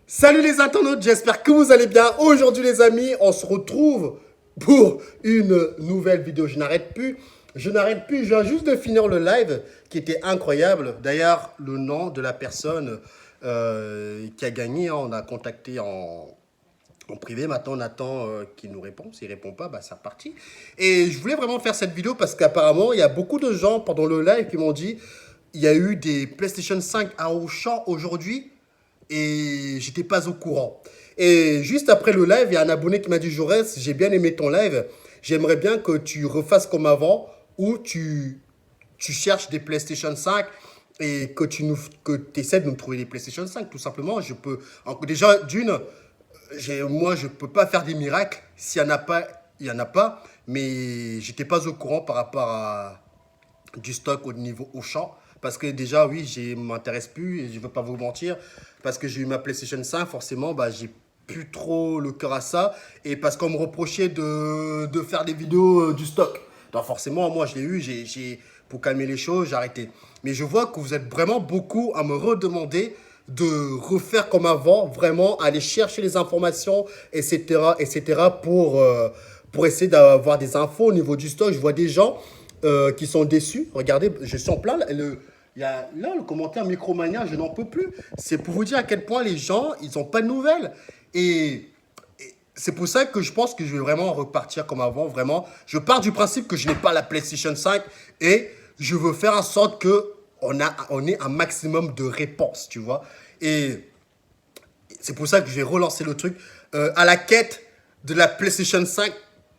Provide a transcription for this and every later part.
Salut les internautes, j'espère que vous allez bien. Aujourd'hui les amis, on se retrouve pour une nouvelle vidéo. Je n'arrête plus, je viens juste de finir le live qui était incroyable. D'ailleurs, le nom de la personne qui a gagné, on a contacté en privé. Maintenant, on attend qu'il nous réponde. S'il ne répond pas, bah, c'est reparti. Et je voulais vraiment faire cette vidéo parce qu'apparemment, il y a beaucoup de gens pendant le live qui m'ont dit il y a eu des PlayStation 5 à Auchan aujourd'hui et j'étais pas au courant. Et juste après le live, il y a un abonné qui m'a dit Jaurès, j'ai bien aimé ton live, j'aimerais bien que tu refasses comme avant où tu cherches des PlayStation 5 et que tu essaies de nous trouver des PlayStation 5 tout simplement. Déjà moi je peux pas faire des miracles, s'il y en a pas, il y en a pas, mais j'étais pas au courant par rapport à du stock au niveau Auchan. Parce que déjà, oui, je ne m'intéresse plus, et je ne veux pas vous mentir. Parce que j'ai eu ma PlayStation 5, forcément, bah, j'ai plus trop le cœur à ça. Et parce qu'on me reprochait de faire des vidéos du stock. Donc forcément, moi, je l'ai eu, pour calmer les choses, j'ai arrêté. Mais je vois que vous êtes vraiment beaucoup à me redemander de refaire comme avant, vraiment aller chercher les informations, etc., etc., pour essayer d'avoir des infos au niveau du stock. Je vois des gens qui sont déçus. Regardez, je suis en plein. Il y a là le commentaire Micromania, je n'en peux plus. C'est pour vous dire à quel point les gens, ils n'ont pas de nouvelles. Et c'est pour ça que je pense que je vais vraiment repartir comme avant. Vraiment, je pars du principe que je n'ai pas la PlayStation 5 et je veux faire en sorte que on ait un maximum de réponses, tu vois. Et c'est pour ça que je vais relancer le truc à la quête de la PlayStation 5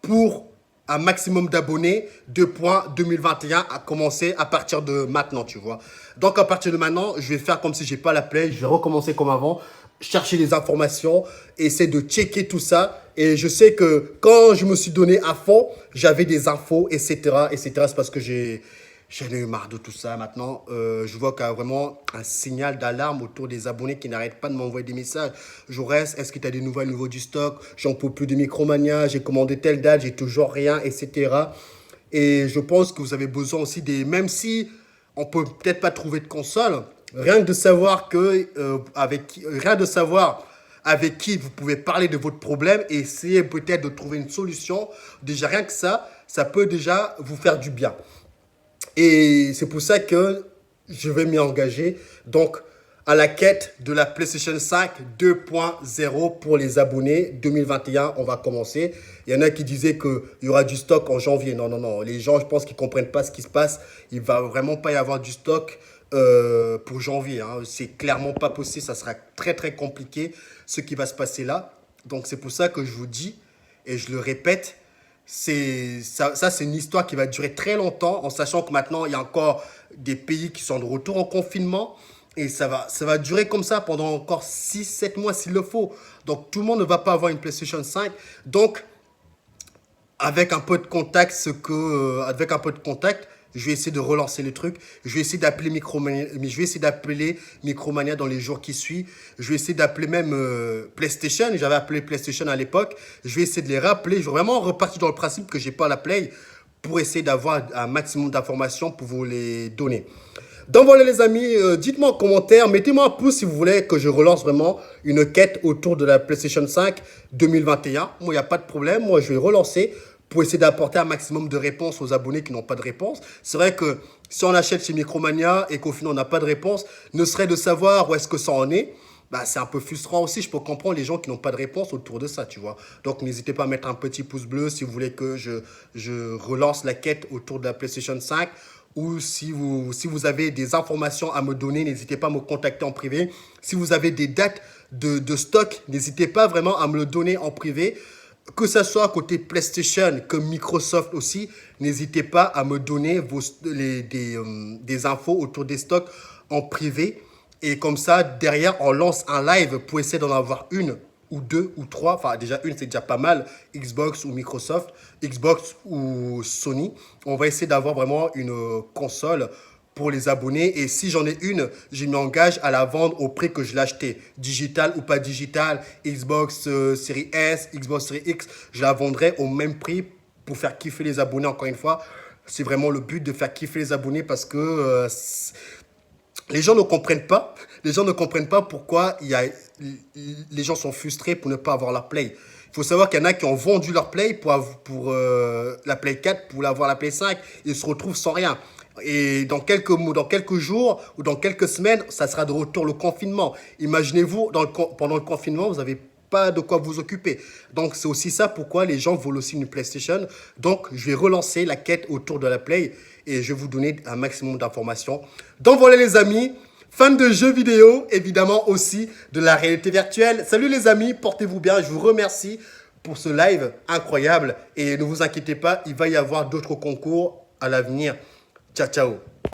pour un maximum d'abonnés. 2021 a commencé à partir de maintenant, tu vois. Donc à partir de maintenant, je vais faire comme si j'ai pas la Play. Je vais recommencer comme avant, chercher les informations, essayer de checker tout ça. Et je sais que quand je me suis donné à fond, j'avais des infos, etc., etc. C'est parce que j'en ai eu marre de tout ça maintenant. Je vois qu'il y a vraiment un signal d'alarme autour des abonnés qui n'arrêtent pas de m'envoyer des messages. Jaurès, est-ce que tu as des nouvelles au niveau du stock? J'en peux plus de Micromania, j'ai commandé telle date, j'ai toujours rien, etc. Et je pense que vous avez besoin aussi des... Même si on peut peut-être pas trouver de console, rien que de savoir rien de savoir avec qui vous pouvez parler de votre problème et essayer peut-être de trouver une solution. Déjà, rien que ça peut déjà vous faire du bien. Et c'est pour ça que je vais m'y engager. Donc, à la quête de la PlayStation 5 2.0 pour les abonnés. 2021, on va commencer. Il y en a qui disaient qu'il y aura du stock en janvier. Non, non, non. Les gens, je pense qu'ils ne comprennent pas ce qui se passe. Il ne va vraiment pas y avoir du stock pour janvier. Hein. C'est clairement pas possible. Ça sera très, très compliqué ce qui va se passer là. Donc, c'est pour ça que je vous dis, et je le répète, c'est une histoire qui va durer très longtemps, en sachant que maintenant, il y a encore des pays qui sont de retour en confinement. Et ça va durer comme ça pendant encore 6 7 mois s'il le faut. Donc, tout le monde ne va pas avoir une PlayStation 5. Donc, avec un peu de contact, avec un peu de contact, je vais essayer de relancer le truc. Je vais essayer d'appeler Micromania dans les jours qui suivent. Je vais essayer d'appeler même PlayStation. J'avais appelé PlayStation à l'époque. Je vais essayer de les rappeler. Je vais vraiment repartir dans le principe que j'ai pas la Play pour essayer d'avoir un maximum d'informations pour vous les donner. Donc voilà les amis, dites-moi en commentaire, mettez-moi un pouce si vous voulez que je relance vraiment une quête autour de la PlayStation 5 2021. Moi, il n'y a pas de problème, moi je vais relancer pour essayer d'apporter un maximum de réponses aux abonnés qui n'ont pas de réponse. C'est vrai que si on achète chez Micromania et qu'au final on n'a pas de réponse, ne serait de savoir où est-ce que ça en est, bah, c'est un peu frustrant aussi. Je peux comprendre les gens qui n'ont pas de réponse autour de ça, tu vois. Donc, n'hésitez pas à mettre un petit pouce bleu si vous voulez que je relance la quête autour de la PlayStation 5. Ou si vous avez des informations à me donner, n'hésitez pas à me contacter en privé. Si vous avez des dates de stock, n'hésitez pas vraiment à me le donner en privé. Que ce soit côté PlayStation que Microsoft aussi, n'hésitez pas à me donner des infos autour des stocks en privé. Et comme ça, derrière, on lance un live pour essayer d'en avoir une ou deux ou trois. Enfin, déjà une, c'est déjà pas mal. Xbox ou Microsoft, Xbox ou Sony. On va essayer d'avoir vraiment une console pour les abonnés. Et si j'en ai une, je m'engage à la vendre au prix que je l'ai acheté. Digital ou pas digital, Xbox Series S, Xbox Series X, je la vendrai au même prix pour faire kiffer les abonnés encore une fois. C'est vraiment le but de faire kiffer les abonnés parce que les gens ne comprennent pas. Les gens ne comprennent pas pourquoi il y a les gens sont frustrés pour ne pas avoir leur Play. Il faut savoir qu'il y en a qui ont vendu leur Play pour la Play 4, pour avoir la Play 5, et se retrouvent sans rien. Et dans quelques jours ou dans quelques semaines, ça sera de retour le confinement. Imaginez-vous, pendant le confinement, vous n'avez pas de quoi vous occuper. Donc, c'est aussi ça pourquoi les gens veulent aussi une PlayStation. Donc, je vais relancer la quête autour de la Play et je vais vous donner un maximum d'informations. Donc, voilà les amis, fans de jeux vidéo, évidemment aussi de la réalité virtuelle. Salut les amis, portez-vous bien, je vous remercie pour ce live incroyable. Et ne vous inquiétez pas, il va y avoir d'autres concours à l'avenir. Ciao, ciao.